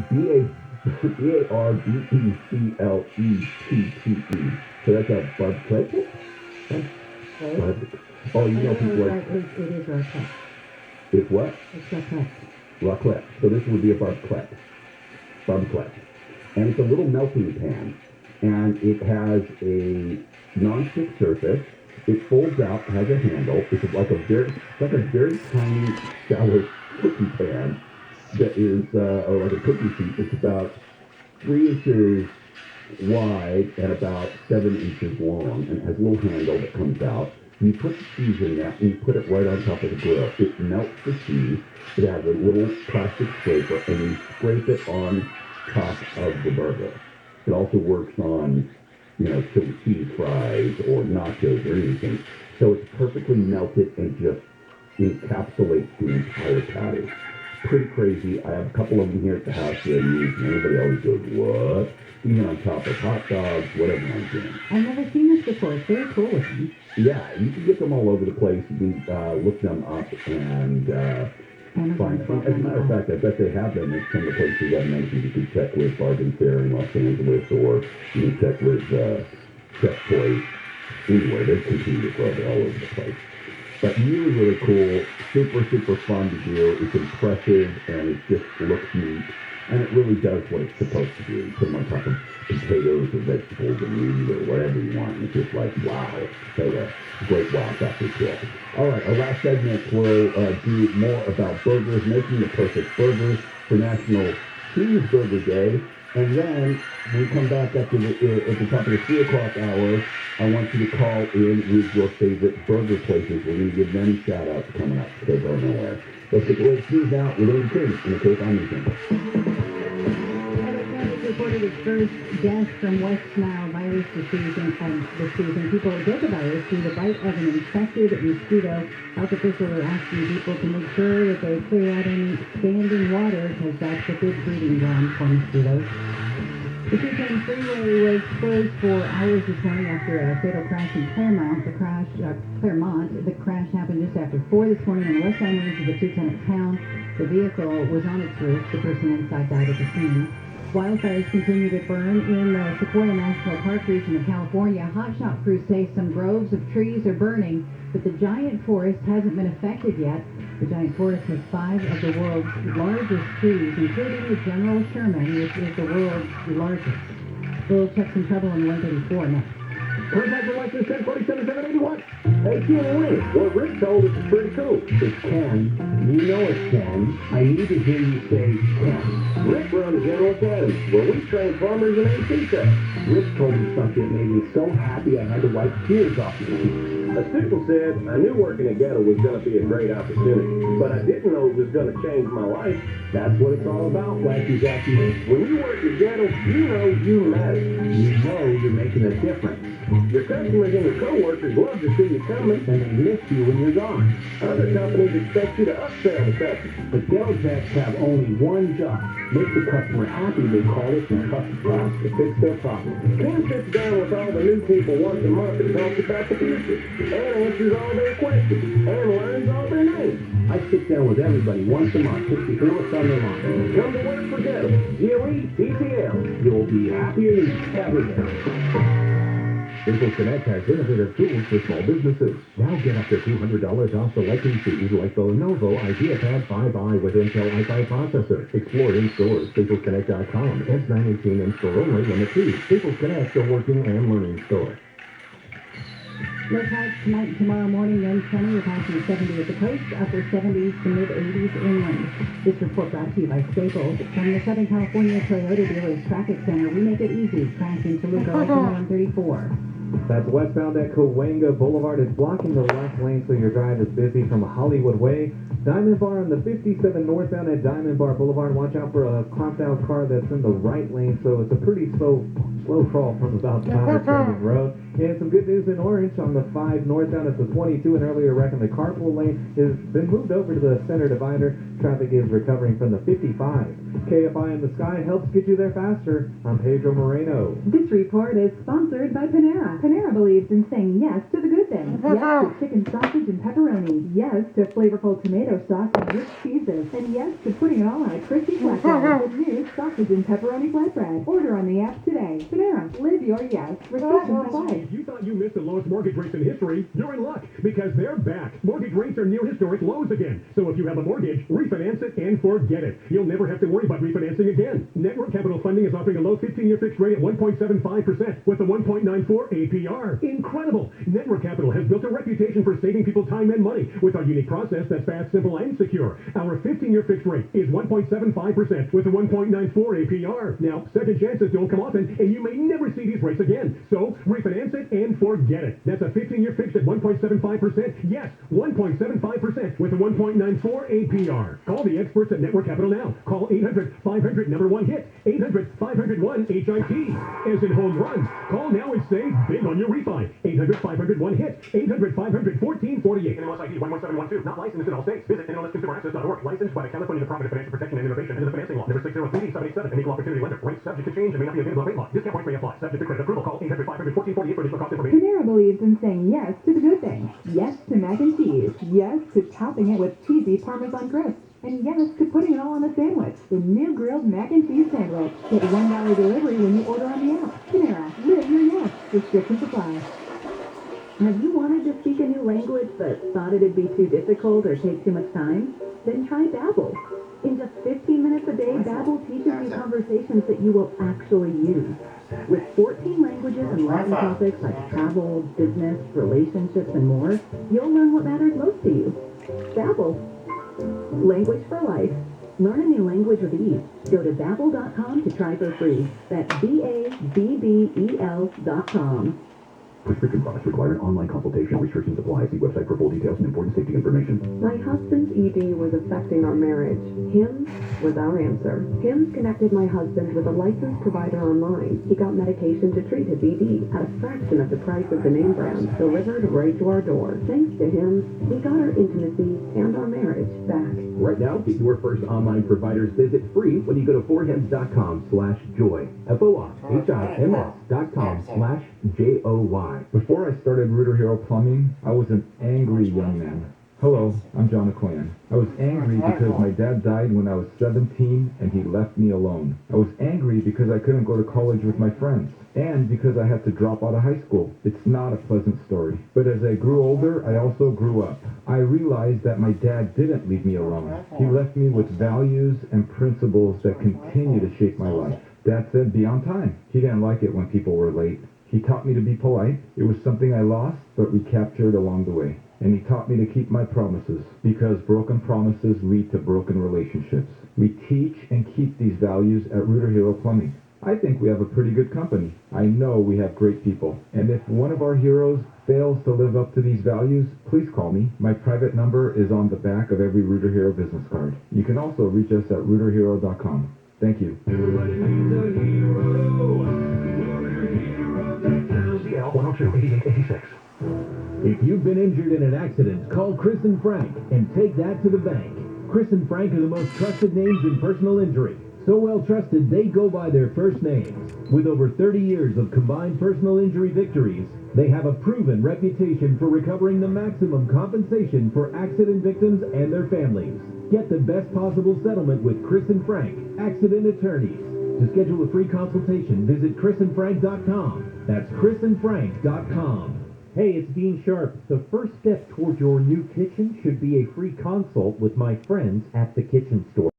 Barbecette. So that's a barbecette? Barbecette. Oh, you know people like... It is raclette. It's what? It's raclette. Raclette. So this would be a barbecette. Barbecette. And it's a little melting pan. And it has a non-stick surface. It folds out, has a handle. It's like a very tiny, shallow cookie pan that is, or like a cookie sheet. It's about 3 inches wide and about 7 inches long, and it has a little handle that comes out. You put the cheese in that, and you put it right on top of the grill. It melts the cheese. It has a little plastic scraper, and you scrape it on top of the burger. It also works on, chili cheese fries or nachos or anything. So it's perfectly melted and just encapsulates the entire patty. Pretty crazy. I have a couple of them here at the house that I use, and everybody always goes, what? Even on top of hot dogs, whatever I'm doing. I've never seen this before. It's very cool looking. Yeah, you can get them all over the place. You can look them up and find them. As a matter of fact, I bet they have them at some of the places I mentioned. You can check with Bargain Fair in Los Angeles, or you can check with Chef Toys. Anyway, they continue to grow. They're all over the place. But really, really cool. Super, super fun to do. It's impressive, and it just looks neat. And it really does what it's supposed to do. You put them on top of potatoes or vegetables or meat or whatever you want. And it's just like, wow. So a great wow factor to it. All right, our last segment, we'll do more about burgers, making the perfect burgers for National Cheeseburger Day. And then when we come back at the top of the 3 o'clock hour, I want you to call in with your favorite burger places. We're going to give them shout-outs coming up. So go nowhere. Let's get the latest news out with Amy King in the Kfi Am. Reported its first death from West Nile virus this season. People get the virus through the bite of an infected mosquito. Health officials are asking people to make sure that they clear out any standing water, because that's a good breeding ground for mosquitoes. The 210 freeway was closed for hours this morning after a fatal crash in Claremont. The crash happened just after 4 this morning on the westbound lanes of the 210 town. The vehicle was on its roof. The person inside died at the scene. Wildfires continue to burn in the Sequoia National Park region of California. Hotshot crews say some groves of trees are burning, but the giant forest hasn't been affected yet. The giant forest has 5 of the world's largest trees, including the General Sherman, which is the world's largest. We'll check some trouble on 134 next. Contact the license 1047-781. Hey, Ken and Rick. Well, Rick told us it's pretty cool. It's Ken. You know it's Ken. I need to hear you say Ken. Rick runs General Academy, where we train farmers in AC techs. Rick told me something that made me so happy I had to wipe tears off my cheeks. As Stickle said, I knew working at Ghetto was going to be a great opportunity, but I didn't know it was going to change my life. That's what it's all about, Wacky Jackie. When you work at Ghetto, you know you matter. You know you're making a difference. Your customers and your coworkers love to see you coming, and they miss you when you're gone. Other companies expect you to upsell the customer, but Ghetto techs have only one job: make the customer happy. They call it the trust box to fix their problem. Ken sits down with all the new people once a month and talks about the future, and answers all their questions, and learns all their names. I sit down with everybody once a month just to hear what's on their mind. Come to work for Ghetto. GOE, You'll be happier than ever. Staples Connect has innovative tools for small businesses. Now get up to $200 off selecting fees like the Lenovo IdeaPad 5i with Intel i5 processor. Explore in stores. StaplesConnect.com. S918 in store only. Limit 2. Staples Connect, a working and learning store. Low clouds tonight and tomorrow morning, then sunny, with highs in 70 at the coast, upper 70s to mid-80s inland. This report brought to you by Staples. From the Southern California Toyota Dealers Traffic Center, we make it easy. Crash in Toluca, right on 134. That's westbound at Cahuenga Boulevard. It's blocking the left lane, so your drive is busy from Hollywood Way. Diamond Bar on the 57 northbound at Diamond Bar Boulevard. Watch out for a clamped out car that's in the right lane, so it's a pretty slow crawl from about Connors Canyon Road. And some good news in Orange on the 5 northbound at the 22. An earlier wreck in the carpool lane has been moved over to the center divider. Traffic is recovering from the 55. KFI in the Sky helps get you there faster. I'm Pedro Moreno. This report is sponsored by Panera. Panera believes in saying yes to the good day. everything. Yes to chicken sausage and pepperoni. Yes to flavorful tomato sauce and rich cheeses. And yes to putting it all on a crispy flatbread. The new sausage and pepperoni flatbread. Order on the app today. Panera, live your yes. Restrictions apply. If you thought you missed the lowest mortgage rates in history, you're in luck, because they're back. Mortgage rates are near historic lows again. So if you have a mortgage, refinance it and forget it. You'll never have to worry about refinancing again. Network Capital Funding is offering a low 15-year fixed rate at 1.75% with a 1.94 APR. Incredible! Network Capital has built a reputation for saving people time and money with our unique process that's fast, simple, and secure. Our 15-year fixed rate is 1.75% with a 1.94 APR. Now, second chances don't come often, and you may never see these rates again. So, refinance it and forget it. That's a 15-year fixed at 1.75%. Yes, 1.75% with a 1.94 APR. Call the experts at Network Capital now. Call 800-500-1-HIT. 800-500-1-HIT. As in home runs. Call now and save big on your refi. 800-500-1-HIT. 800-500-1448. NMLS ID 11712. Not licensed in all states. Visit NMLSConsumerAccess.org. Licensed by the California Department of Financial Protection and Innovation and the Financing Law. Number 603-787. An equal opportunity lender. Rates subject to change and may not be available at rate law. Discount points may apply. Subject to credit approval. Call 800-500-1448 for additional cost information. Panera believes in saying yes to the good things. Yes to mac and cheese. Yes to topping it with cheesy Parmesan crisp. And yes to putting it all on a sandwich. The new grilled mac and cheese sandwich. Get $1 delivery when you order on the app. Panera, live your yes. Restrictions apply. Have you wanted to speak a new language but thought it'd be too difficult or take too much time? Then try Babbel. In just 15 minutes a day, Babbel teaches you conversations that you will actually use. With 14 languages and Latin topics like travel, business, relationships, and more, you'll learn what matters most to you. Babbel. Language for life. Learn a new language with ease. Go to Babbel.com to try for free. That's BABBEL.com. Restricted products require an online consultation. Restrictions apply. See website for full details and important safety information. My husband's ED was affecting our marriage. HIMS was our answer. HIMS connected my husband with a licensed provider online. He got medication to treat his ED at a fraction of the price of the name brand, delivered right to our door. Thanks to HIMS, we got our intimacy and our marriage back. Right now, get your first online provider's visit free when you go to forhims.com/joy. FORHIMS.com/JOY. Before I started Rooter Hero Plumbing, I was an angry young man. Hello, I'm John Aquan. I was angry because my dad died when I was 17 and he left me alone. I was angry because I couldn't go to college with my friends. And because I had to drop out of high school. It's not a pleasant story. But as I grew older, I also grew up. I realized that my dad didn't leave me alone. He left me with values and principles that continue to shape my life. Dad said, be on time. He didn't like it when people were late. He taught me to be polite. It was something I lost, but recaptured along the way. And he taught me to keep my promises, because broken promises lead to broken relationships. We teach and keep these values at Rooter Hero Plumbing. I think we have a pretty good company. I know we have great people. And if one of our heroes fails to live up to these values, please call me. My private number is on the back of every Rooter Hero business card. You can also reach us at rooterhero.com. Thank you. Everybody needs a hero. CL 102-8886. If you've been injured in an accident, call Chris and Frank and take that to the bank. Chris and Frank are the most trusted names in personal injury. So well trusted, they go by their first names. With over 30 years of combined personal injury victories, they have a proven reputation for recovering the maximum compensation for accident victims and their families. Get the best possible settlement with Chris and Frank, accident attorneys. To schedule a free consultation, visit chrisandfrank.com. That's chrisandfrank.com. Hey, it's Dean Sharp. The first step toward your new kitchen should be a free consult with my friends at the Kitchen Store.